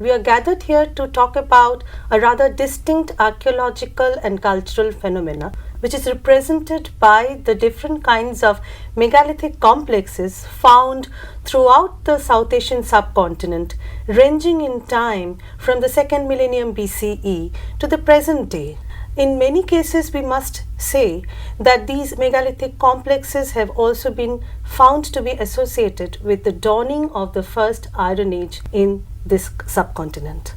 We are gathered here to talk about a rather distinct archaeological and cultural phenomena which is represented by the different kinds of megalithic complexes found throughout the South Asian subcontinent, ranging in time from the 2nd millennium BCE to the present day. In many cases, we must say that these megalithic complexes have also been found to be associated with the dawning of the first Iron Age in this subcontinent.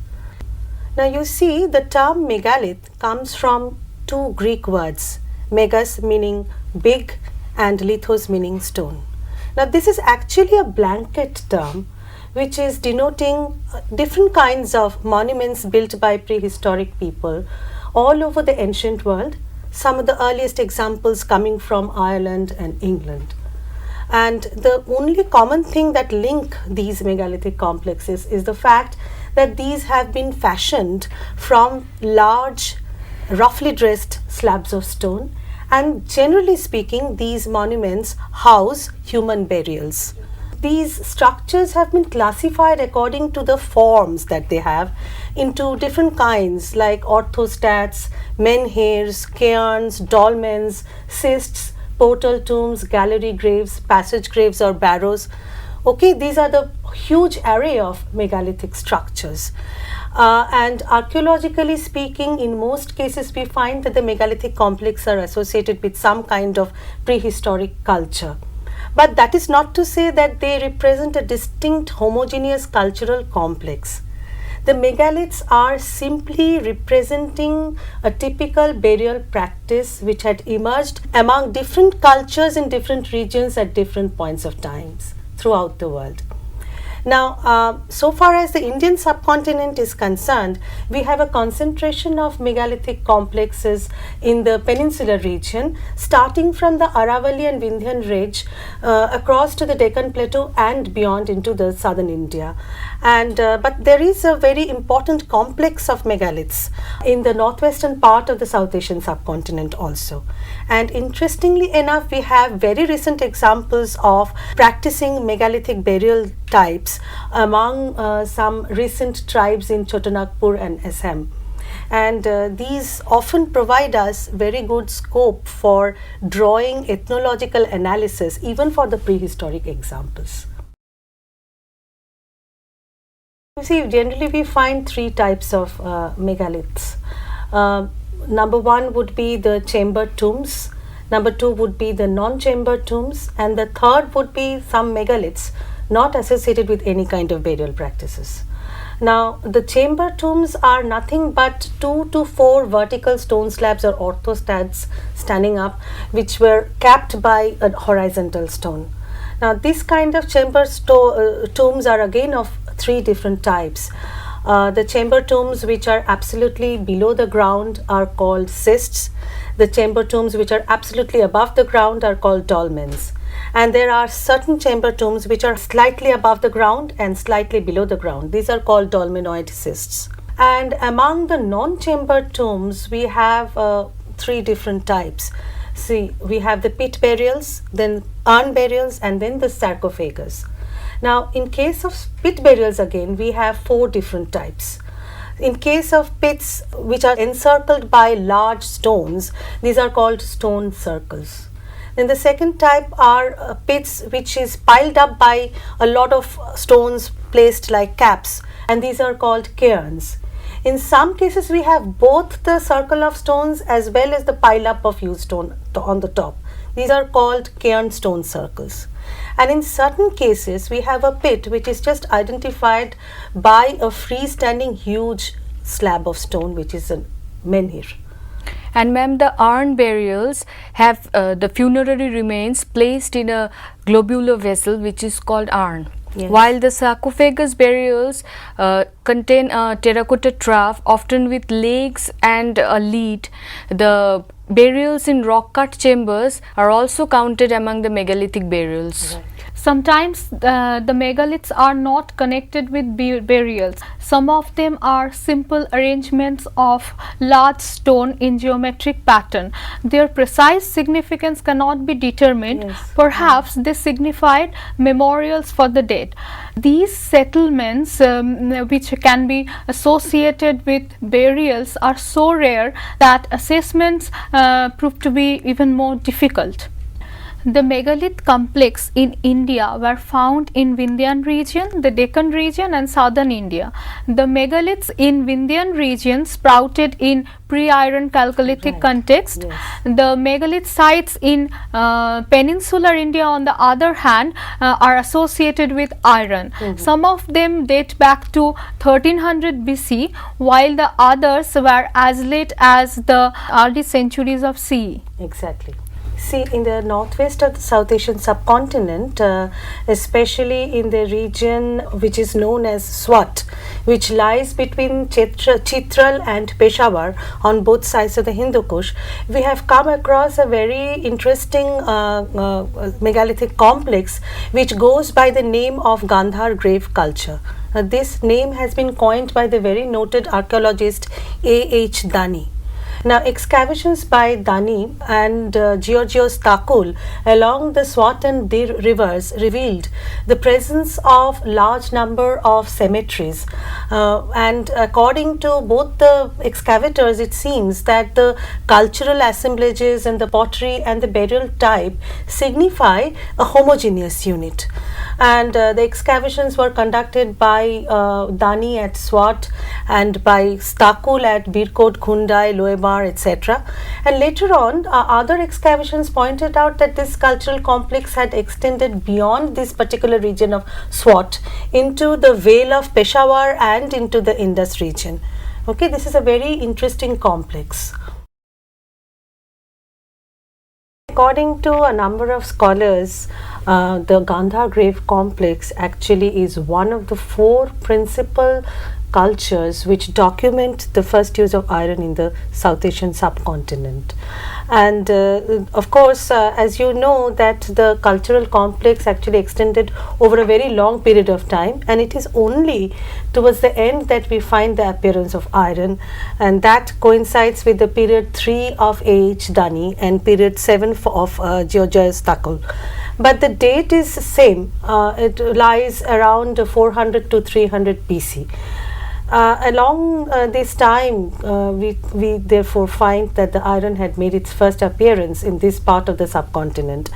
Now you see, the term megalith comes from two Greek words, megas meaning big and lithos meaning stone. Now this is actually a blanket term which is denoting different kinds of monuments built by prehistoric people all over the ancient world, some of the earliest examples coming from Ireland and England. And the only common thing that link these megalithic complexes is the fact that these have been fashioned from large, roughly dressed slabs of stone, and generally speaking, these monuments house human burials. These structures have been classified according to the forms that they have into different kinds like orthostats, menhirs, cairns, dolmens, cists, portal tombs, gallery graves, passage graves or barrows. Okay, these are the huge array of megalithic structures. And archaeologically speaking, in most cases we find that the megalithic complexes are associated with some kind of prehistoric culture. But that is not to say that they represent a distinct homogeneous cultural complex. The megaliths are simply representing a typical burial practice which had emerged among different cultures in different regions at different points of times throughout the world. Now, so far as the Indian subcontinent is concerned, we have a concentration of megalithic complexes in the peninsular region, starting from the Aravalli and Vindhyan Ridge across to the Deccan Plateau and beyond into the southern India. And but there is a very important complex of megaliths in the northwestern part of the South Asian subcontinent also. And interestingly enough, we have very recent examples of practicing megalithic burial types among some recent tribes in Chotanagpur and Assam. And these often provide us very good scope for drawing ethnological analysis even for the prehistoric examples. You see, generally we find three types of megaliths. Number one would be the chamber tombs, number two would be the non-chamber tombs, and the third would be some megaliths not associated with any kind of burial practices. Now, the chamber tombs are nothing but 2 to 4 vertical stone slabs or orthostats standing up, which were capped by a horizontal stone. Now, this kind of chamber tombs are again of three different types. The chamber tombs which are absolutely below the ground are called cists. The chamber tombs which are absolutely above the ground are called dolmens. And there are certain chamber tombs which are slightly above the ground and slightly below the ground. These are called dolmenoid cists. And among the non-chamber tombs, we have three different types. See, we have the pit burials, then urn burials, and then the sarcophagus. Now, in case of pit burials again, we have 4 different types. In case of pits which are encircled by large stones, these are called stone circles. Then the second type are pits which is piled up by a lot of stones placed like caps, and these are called cairns. In some cases we have both the circle of stones as well as the pile up of used stone on the top. These are called cairn stone circles. And in certain cases we have a pit which is just identified by a freestanding huge slab of stone which is a menhir. And ma'am, the urn burials have the funerary remains placed in a globular vessel which is called urn. Yes. While the sarcophagus burials contain a terracotta trough, often with legs and a lid. The burials in rock cut chambers are also counted among the megalithic burials. Right. Sometimes the megaliths are not connected with burials. Some of them are simple arrangements of large stone in geometric pattern. Their precise significance cannot be determined. Yes. Perhaps they signified memorials for the dead. These settlements, which can be associated with burials, are so rare that assessments prove to be even more difficult. The megalith complex in India were found in Vindhyan region, the Deccan region and southern India. The megaliths in Vindhyan region sprouted in pre-iron Chalcolithic context. Yes. The megalith sites in peninsular India, on the other hand, are associated with iron. Some of them date back to 1300 BC, while the others were as late as the early centuries of CE. Exactly. See, in the northwest of the South Asian subcontinent, especially in the region which is known as Swat, which lies between Chitral and Peshawar on both sides of the Hindu Kush, we have come across a very interesting megalithic complex which goes by the name of Gandhar grave culture. This name has been coined by the very noted archaeologist A.H. Dani. Now, excavations by Dani and Georgios Takul along the Swat and Dir rivers revealed the presence of large number of cemeteries, and according to both the excavators, it seems that the cultural assemblages and the pottery and the burial type signify a homogeneous unit. And the excavations were conducted by Dani at Swat and by Stakul at Birkot, Khundai, Loebar, etc. And later on, other excavations pointed out that this cultural complex had extended beyond this particular region of Swat into the Vale of Peshawar and into the Indus region. Okay, this is a very interesting complex. According to a number of scholars, the Gandhar grave complex actually is one of the 4 principal cultures which document the first use of iron in the South Asian subcontinent. And of course, as you know, that the cultural complex actually extended over a very long period of time, and it is only towards the end that we find the appearance of iron, and that coincides with the period 3 of A.H. Dani and period 7 of Georgios Takul. But the date is same, it lies around 400 to 300 BC. Along this time, we therefore find that the iron had made its first appearance in this part of the subcontinent.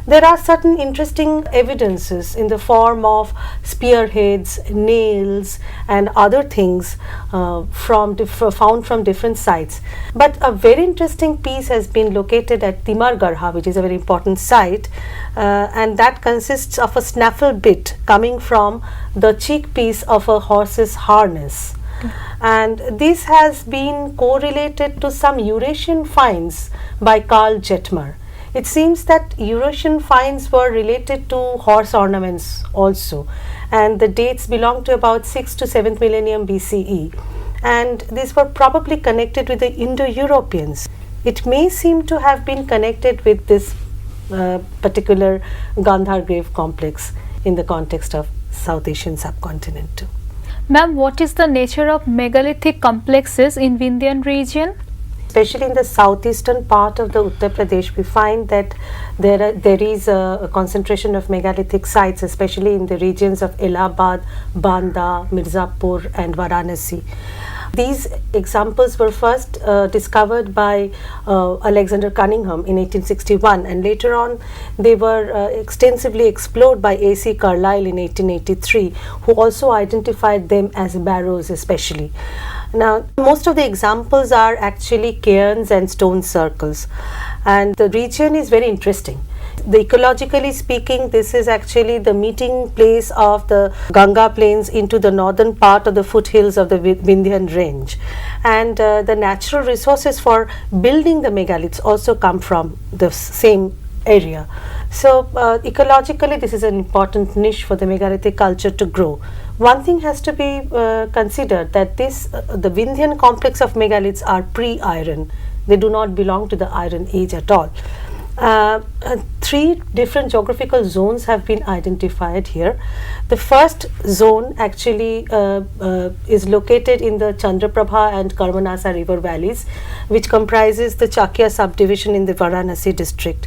There are certain interesting evidences in the form of spearheads, nails and other things found from different sites. But a very interesting piece has been located at Timargarha, which is a very important site, and that consists of a snaffle bit coming from the cheek piece of a horse's harness. And this has been correlated to some Eurasian finds by Karl Jetmer. It seems that Eurasian finds were related to horse ornaments also, and the dates belong to about 6th to 7th millennium BCE, and these were probably connected with the Indo-Europeans. It may seem to have been connected with this particular Gandhar grave complex in the context of South Asian subcontinent too. Ma'am, what is the nature of megalithic complexes in Vindhyan region? Especially in the southeastern part of the Uttar Pradesh, we find that there is a concentration of megalithic sites, especially in the regions of Allahabad, Banda, Mirzapur and Varanasi. These examples were first discovered by Alexander Cunningham in 1861, and later on they were extensively explored by A.C. Carlyle in 1883, who also identified them as barrows especially. Now, most of the examples are actually cairns and stone circles, and the region is very interesting. Ecologically speaking, this is actually the meeting place of the Ganga plains into the northern part of the foothills of the Vindhyan range, and the natural resources for building the megaliths also come from the same area. So ecologically, this is an important niche for the megalithic culture to grow. One thing has to be considered, that the Vindhyan complex of megaliths are pre-iron. They do not belong to the Iron Age at all. Three different geographical zones have been identified here. The first zone actually is located in the Chandraprabha and Karmanasa river valleys, which comprises the Chakia subdivision in the Varanasi district.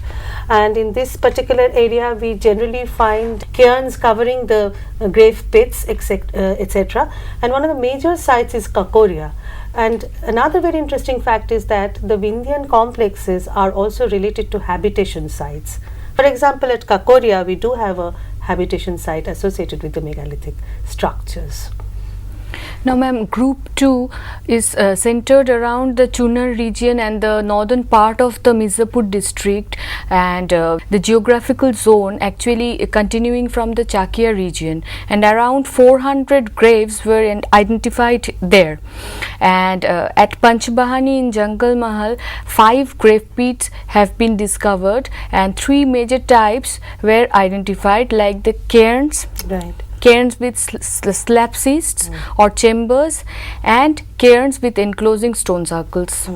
And in this particular area, we generally find cairns covering the grave pits, etc. And one of the major sites is Kakoria. And another very interesting fact is that the Vindhyan complexes are also related to habitation sites. For example, at Kakoria, we do have a habitation site associated with the megalithic structures. Now, ma'am, group 2 is centered around the Chunar region and the northern part of the Mirzapur district, and the geographical zone actually continuing from the Chakia region, and around 400 graves were identified there. And at Panchbahani in Jungle Mahal, 5 grave pits have been discovered and 3 major types were identified, like the cairns. Right. Cairns with slab cists or chambers, and cairns with enclosing stone circles.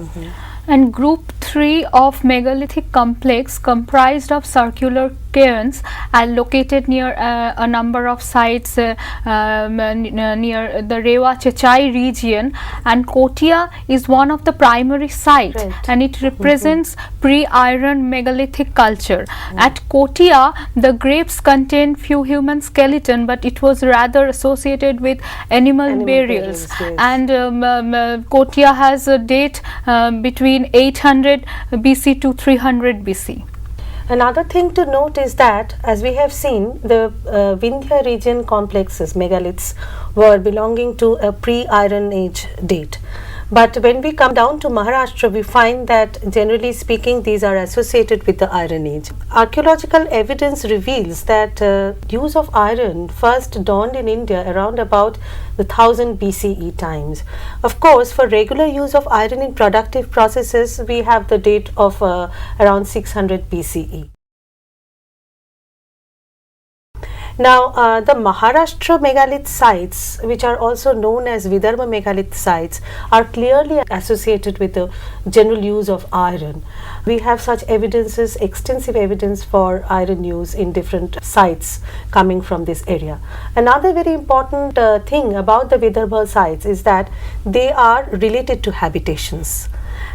And group 3 of megalithic complex comprised of circular cairns are located near a number of sites near the Rewa Chechai region, and Kotia is one of the primary sites, right. and it represents pre-iron megalithic culture. At Kotia, the graves contain few human skeleton, but it was rather associated with animal burials. Yes. And Kotia has a date between 800 BC to 300 BC. Another thing to note is that, as we have seen, the Vindhya region complexes, megaliths, were belonging to a pre-Iron Age date. But when we come down to Maharashtra, we find that, generally speaking, these are associated with the Iron Age. Archaeological evidence reveals that use of iron first dawned in India around about the 1000 BCE times. Of course, for regular use of iron in productive processes, we have the date of around 600 BCE. Now, the Maharashtra megalith sites, which are also known as Vidarbha Megalith sites, are clearly associated with the general use of iron. We have such evidences, extensive evidence for iron use in different sites coming from this area. Another very important thing about the Vidarbha sites is that they are related to habitations,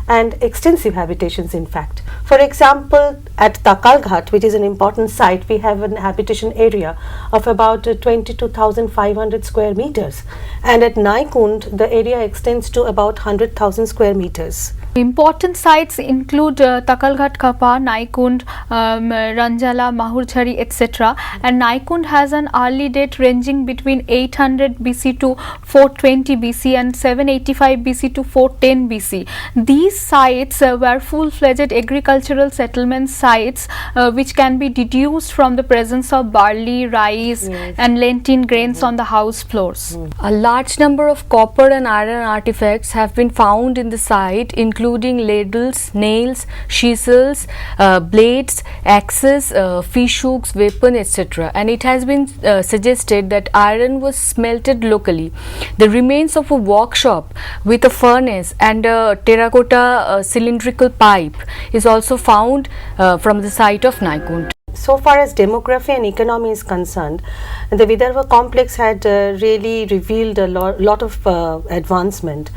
and extensive habitations, in fact. For example, at Takalghat, which is an important site, we have an habitation area of about 22,500 square meters, and at Naikund the area extends to about 100,000 square meters. Important sites include Takalghat Khapa, Naikund, Ranjala, Mahurchari, etc. And Naikund has an early date ranging between 800 BC to 420 BC and 785 BC to 410 BC. These sites were full-fledged agricultural settlement sites which can be deduced from the presence of barley, rice, yes, and lentil grains on the house floors. A large number of copper and iron artifacts have been found in the site, including ladles, nails, chisels, blades, axes, fish hooks, weapon, etc. And it has been suggested that iron was smelted locally. The remains of a workshop with a furnace and a terracotta cylindrical pipe is also found from the site of Naikund. So far as demography and economy is concerned, the Vidarbha complex had really revealed a lot of advancement.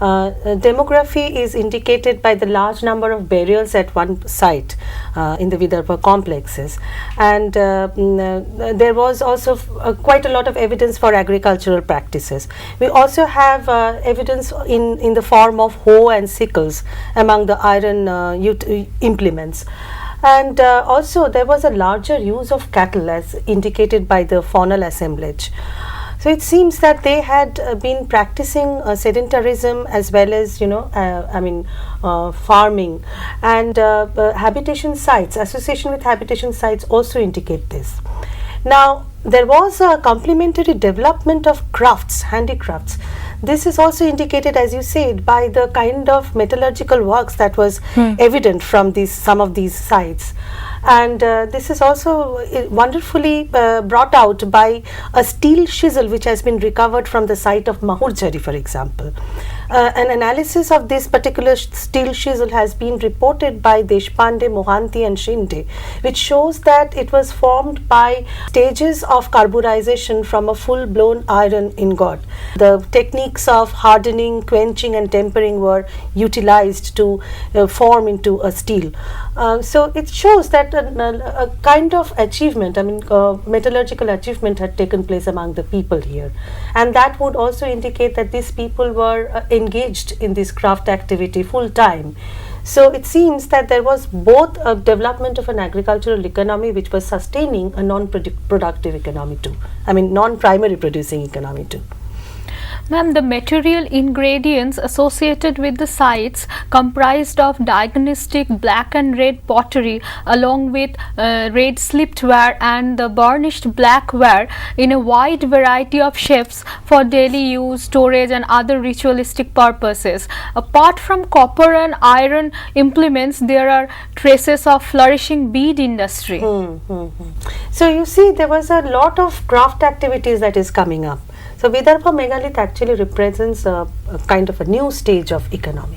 Demography is indicated by the large number of burials at one site in the Vidarbha complexes, and there was also quite a lot of evidence for agricultural practices. We also have evidence in the form of hoe and sickles among the iron implements. And also there was a larger use of cattle, as indicated by the faunal assemblage. So it seems that they had been practicing sedentarism as well as, farming, and habitation sites, association with habitation sites also indicate this. Now, there was a complementary development of crafts, handicrafts. This is also indicated, as you said, by the kind of metallurgical works that was evident from some of these sites. And this is also wonderfully brought out by a steel chisel which has been recovered from the site of Mahurchari, for example. An analysis of this particular steel chisel has been reported by Deshpande, Mohanty and Shinde, which shows that it was formed by stages of carburization from a full-blown iron ingot. The techniques of hardening, quenching and tempering were utilized to form into a steel. So it shows that a kind of achievement, metallurgical achievement had taken place among the people here, and that would also indicate that these people were engaged in this craft activity full time. So it seems that there was both a development of an agricultural economy which was sustaining a non-productive economy too, non-primary producing economy too. Ma'am, the material ingredients associated with the sites comprised of diagnostic black and red pottery along with red slipped ware and the burnished black ware in a wide variety of shapes for daily use, storage and other ritualistic purposes. Apart from copper and iron implements, there are traces of flourishing bead industry. So you see, there was a lot of craft activities that is coming up. So Vidarbha Megalith actually represents a kind of a new stage of economy.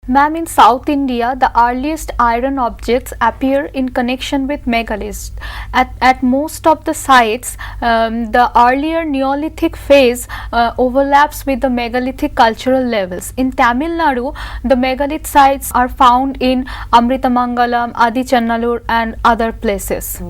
Ma'am, in South India, the earliest iron objects appear in connection with megaliths. At most of the sites, the earlier Neolithic phase overlaps with the megalithic cultural levels. In Tamil Nadu, the megalith sites are found in Amritamangalam, Adicannallur and other places.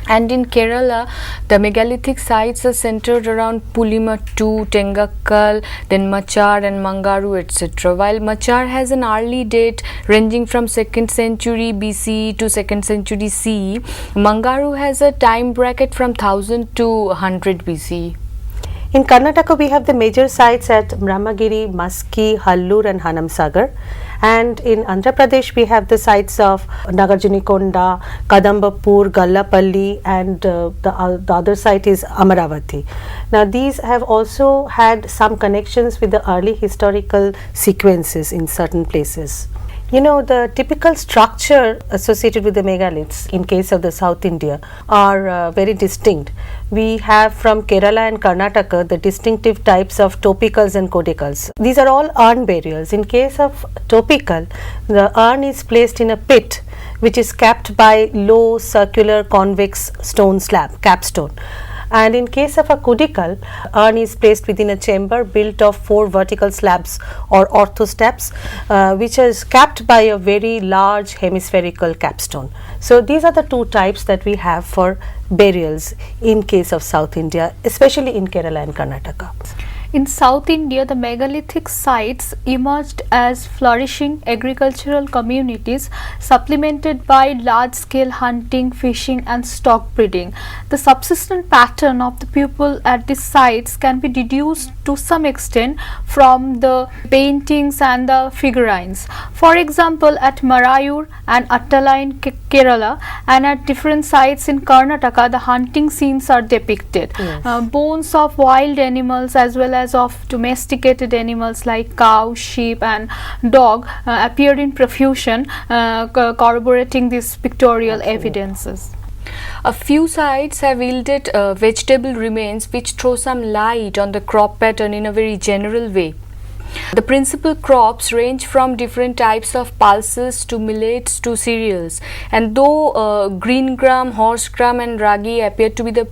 And in Kerala, the megalithic sites are centered around Pulimattu, Tengakkal, then Machar and Mangaru, etc. While Machar has an early date ranging from 2nd century BCE to 2nd century CE, Mangaru has a time bracket from 1000 to 100 BCE. In Karnataka, we have the major sites at Brahmagiri, Maski, Hallur and Hanamsagar. And in Andhra Pradesh, we have the sites of Nagarjunikonda, Kadambapur, Gallapalli and the other site is Amaravati. Now these have also had some connections with the early historical sequences in certain places. You know, the typical structure associated with the megaliths in case of the South India are very distinct. We have from Kerala and Karnataka the distinctive types of topicals and codicals. These are all urn burials. In case of topical, the urn is placed in a pit which is capped by low circular convex stone slab, capstone. And in case of a codical, urn is placed within a chamber built of 4 vertical slabs or orthosteps, which is capped by a very large hemispherical capstone. So these are the two types that we have for burials in case of South India, especially in Kerala and Karnataka. In South India, the megalithic sites emerged as flourishing agricultural communities supplemented by large-scale hunting, fishing and stock breeding. The subsistence pattern of the people at these sites can be deduced to some extent from the paintings and the figurines. For example, at Marayur and Attala in Kerala and at different sites in Karnataka, the hunting scenes are depicted. Yes. Bones of wild animals as well as of domesticated animals like cow, sheep and dog appeared in profusion, corroborating these pictorial evidences. A few sites have yielded vegetable remains which throw some light on the crop pattern in a very general way. The principal crops range from different types of pulses to millets to cereals, and though green gram, horse gram and ragi appear to be the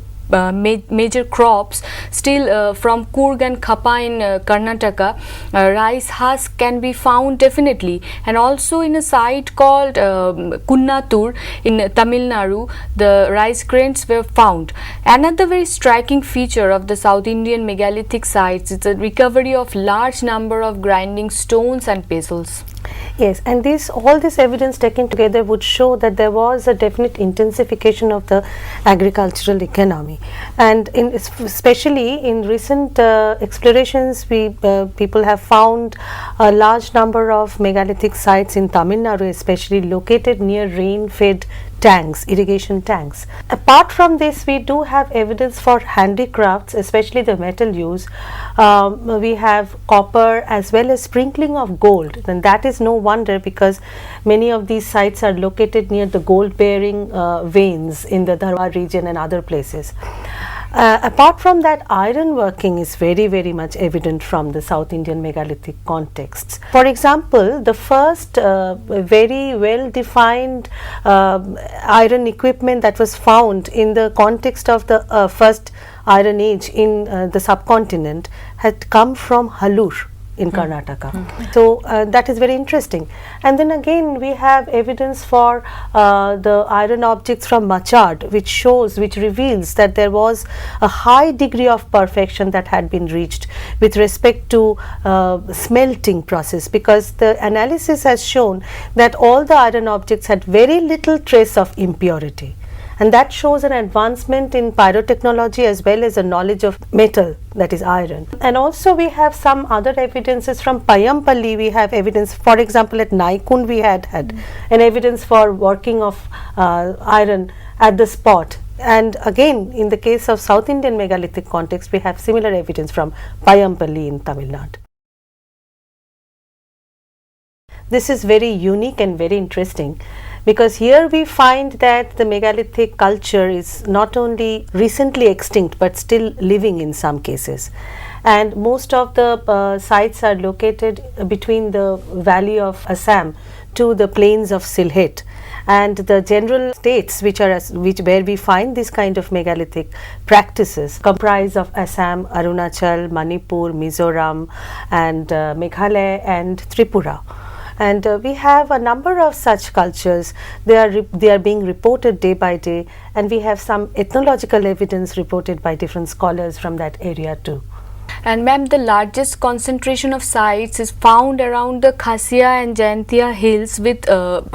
major crops, still from Coorg and Khapa in Karnataka, rice husk can be found definitely, and also in a site called Kunnatur in Tamil Nadu, the rice grains were found. Another very striking feature of the South Indian megalithic sites is the recovery of large number of grinding stones and pestles. Yes, and all this evidence taken together would show that there was a definite intensification of the agricultural economy, and especially in recent explorations, people have found a large number of megalithic sites in Tamil Nadu, especially located near rain-fed tanks, irrigation tanks. Apart from this, we do have evidence for handicrafts, especially the metal use. We have copper as well as sprinkling of gold, and that is no wonder because many of these sites are located near the gold bearing veins in the Dharwad region and other places. Apart from that, iron working is very, very much evident from the South Indian megalithic contexts. For example, the first very well defined iron equipment that was found in the context of the first Iron Age in the subcontinent had come from Halur in Karnataka. So that is very interesting. And then again we have evidence for the iron objects from Machad, which reveals that there was a high degree of perfection that had been reached with respect to smelting process, because the analysis has shown that all the iron objects had very little trace of impurity. And that shows an advancement in pyrotechnology as well as a knowledge of metal, that is iron. And also we have some other evidences from Payampalli. We have evidence, for example, at Naikund we had an evidence for working of iron at the spot. And again, in the case of South Indian megalithic context, we have similar evidence from Payampalli in Tamil Nadu. This is very unique and very interesting, because here we find that the megalithic culture is not only recently extinct but still living in some cases, and most of the sites are located between the valley of Assam to the plains of Sylhet, and the general states where we find this kind of megalithic practices comprise of Assam, Arunachal, Manipur, Mizoram, and Meghalaya and Tripura. And we have a number of such cultures. They are being reported day by day, and we have some ethnological evidence reported by different scholars from that area too. And ma'am, the largest concentration of sites is found around the Khasia and Jayantia hills, with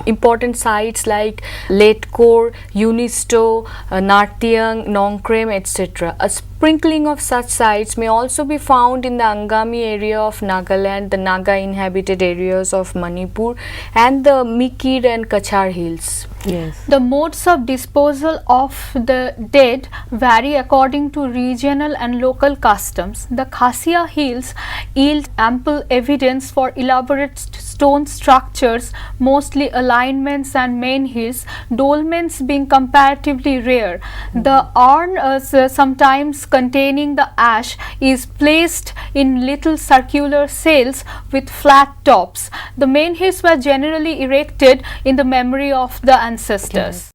important sites like Letkor, Unisto, Nartiang, Nongkrem, etc. A sprinkling of such sites may also be found in the Angami area of Nagaland, the Naga inhabited areas of Manipur, and the Mikir and Kachar hills. Yes. The modes of disposal of the dead vary according to regional and local customs. The Khasia hills yield ample evidence for elaborate stone structures, mostly alignments and main hills, dolmens being comparatively rare. The urn, sometimes containing the ash, is placed in little circular cells with flat tops. The main hills were generally erected in the memory of the ancestors. Yes.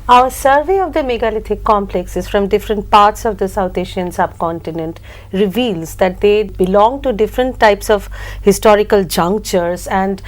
Our survey of the megalithic complexes from different parts of the South Asian subcontinent reveals that they belong to different types of historical junctures and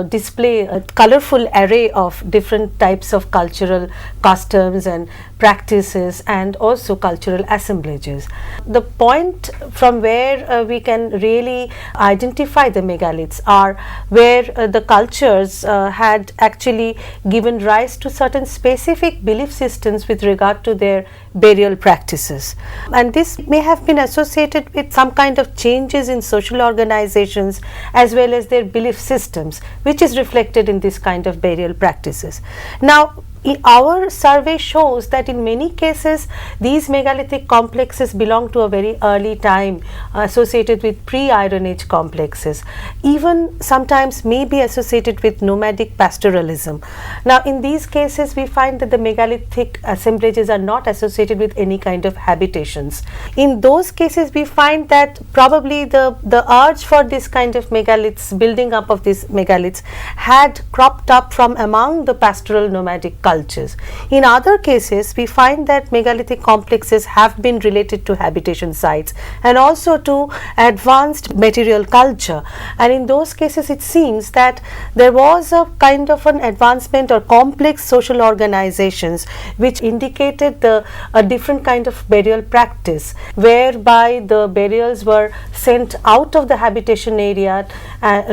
display a colorful array of different types of cultural customs and practices, and also cultural assemblages. The point from where we can really identify the megaliths are where the cultures had actually given rise to certain specific belief systems with regard to their burial practices, and this may have been associated with some kind of changes in social organizations as well as their belief systems, which is reflected in this kind of burial practices. Now, our survey shows that in many cases these megalithic complexes belong to a very early time, associated with pre-Iron Age complexes, even sometimes may be associated with nomadic pastoralism. Now, in these cases we find that the megalithic assemblages are not associated with any kind of habitations. In those cases we find that probably the urge for this kind of megaliths, building up of these megaliths, had cropped up from among the pastoral nomadic cultures. In other cases we find that megalithic complexes have been related to habitation sites and also to advanced material culture, and in those cases it seems that there was a kind of an advancement or complex social organizations which indicated a different kind of burial practice, whereby the burials were sent out of the habitation area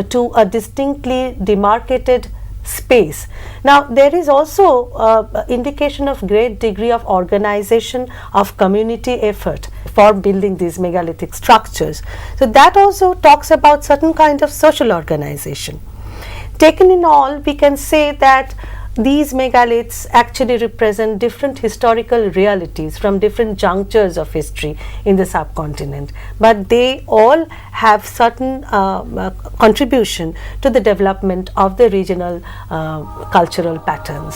to a distinctly demarcated space. Now, there is also indication of great degree of organization of community effort for building these megalithic structures. So, that also talks about certain kind of social organization. Taken in all, we can say that these megaliths actually represent different historical realities from different junctures of history in the subcontinent, but they all have certain contribution to the development of the regional cultural patterns.